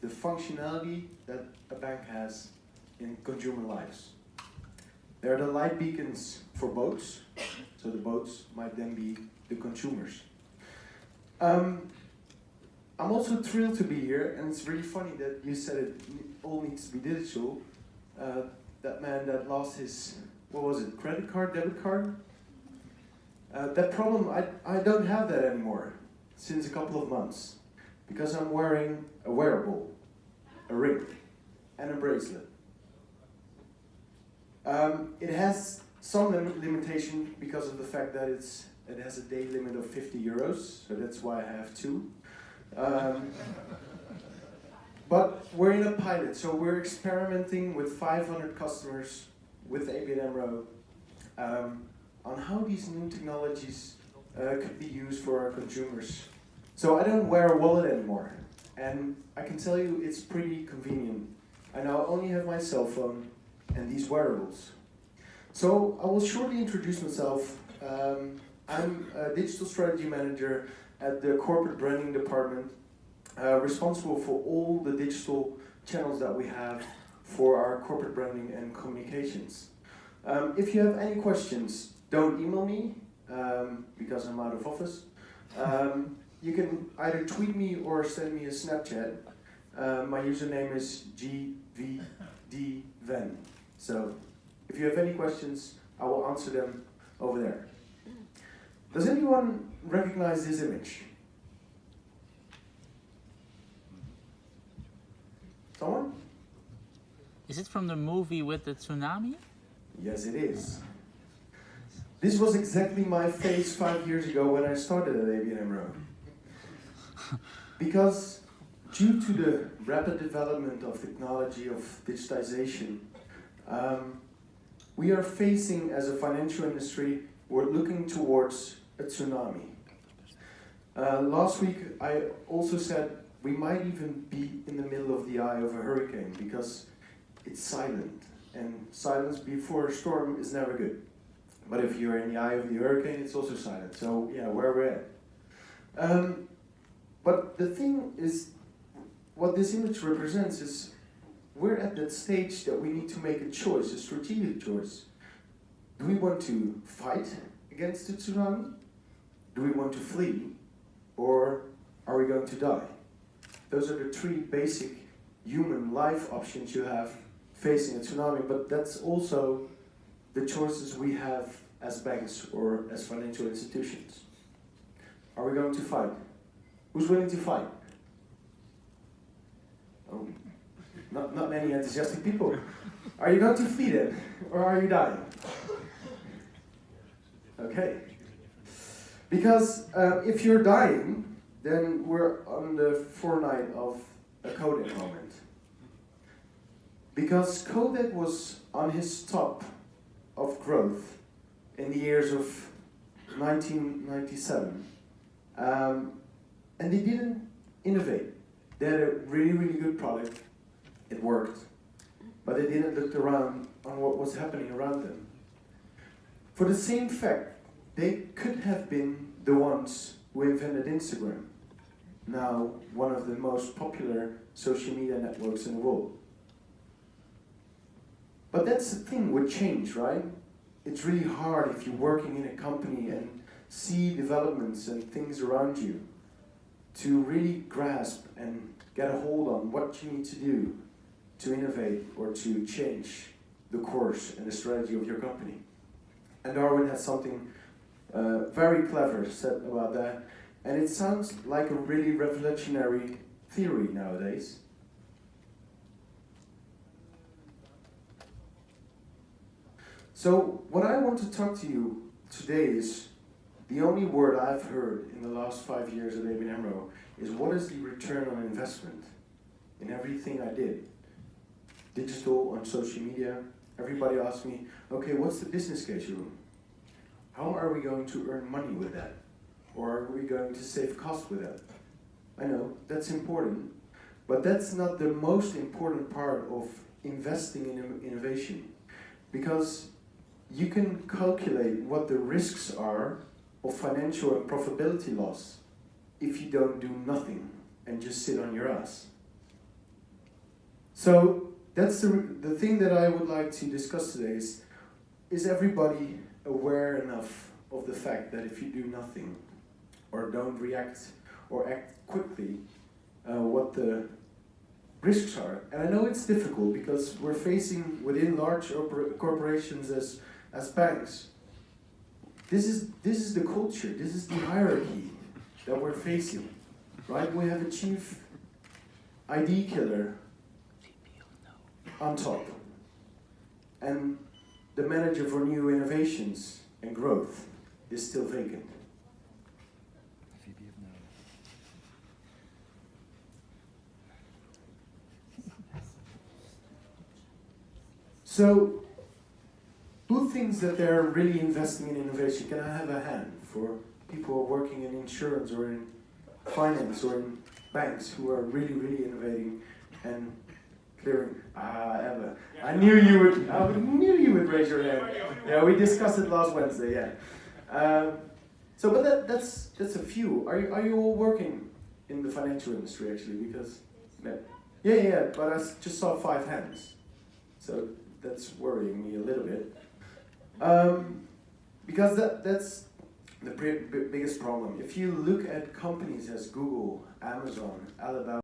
the functionality that a bank has in consumer lives. They're the light beacons for boats, so the boats might then be the consumers. I'm also thrilled to be here, and it's really funny that you said it all needs to be digital. That man that lost his, what was it, credit card, debit card? That problem, I don't have that anymore since a couple of months, because I'm wearing a wearable, a ring, and a bracelet. It has some limitation because of the fact that it has a day limit of 50 euros, so that's why I have two. But we're in a pilot, so we're experimenting with 500 customers with ABN AMRO on how these new technologies could be used for our consumers. So I don't wear a wallet anymore, and I can tell you it's pretty convenient. I now only have my cell phone and these wearables. So I will shortly introduce myself. I'm a digital strategy manager at the corporate branding department, responsible for all the digital channels that we have for our corporate branding and communications. If you have any questions, don't email me, because I'm out of office. You can either tweet me or send me a Snapchat. My username is GVDVen. So if you have any questions, I will answer them over there. Does anyone recognize this image? Someone? Is it from the movie with the tsunami? Yes, it is. This was exactly my face 5 years ago when I started at ABN AMRO. Because due to the rapid development of technology, of digitization, we are facing, as a financial industry, we're looking towards a tsunami. Last week, I also said we might even be in the middle of the eye of a hurricane because it's silent, and silence before a storm is never good. But if you're in the eye of the hurricane, it's also silent. So yeah, where we're at. But the thing is, what this image represents is we're at that stage that we need to make a choice, a strategic choice. Do we want to fight against the tsunami? Do we want to flee? Or are we going to die? Those are the three basic human life options you have facing a tsunami, but that's also the choices we have as banks or as financial institutions. Are we going to fight? Who's willing to fight? Oh, not many enthusiastic people. Are you going to flee then, or are you dying? Okay. Because if you're dying, then we're on the forenight of a Kodak moment. Because Kodak was on his top of growth in the years of 1997. And they didn't innovate. They had a really, really good product. It worked. But they didn't look around on what was happening around them. For the same fact, they could have been the ones who invented Instagram, now one of the most popular social media networks in the world. But that's the thing with change, right? It's really hard if you're working in a company and see developments and things around you to really grasp and get a hold on what you need to do to innovate or to change the course and the strategy of your company. And Darwin has something very clever said about that, and it sounds like a really revolutionary theory nowadays. So what I want to talk to you today is the only word I've heard in the last 5 years at ABN AMRO is what is the return on investment in everything I did. Digital, on social media, everybody asks me, okay, what's the business case, Jeroen? How are we going to earn money with that? Or are we going to save costs with that? I know, that's important, but that's not the most important part of investing in innovation. Because you can calculate what the risks are of financial and profitability loss if you don't do nothing and just sit on your ass. So that's the thing that I would like to discuss today is everybody aware enough of the fact that if you do nothing or don't react or act quickly, what the risks are? And I know it's difficult because we're facing within large corporations as banks. This is the culture, this is the hierarchy that we're facing, right? We have a chief ID killer on top, and the manager for new innovations and growth is still vacant. So, who thinks that they're really investing in innovation? Can I have a hand for people who are working in insurance or in finance or in banks who are really, really innovating and clearing? Eva. I knew you would raise your hand. Yeah, we discussed it last Wednesday. Yeah. But that's a few. Are you all working in the financial industry actually? Because yeah. But I just saw 5 hands, so that's worrying me a little bit. Because that's the biggest problem. If you look at companies as Google, Amazon, Alibaba.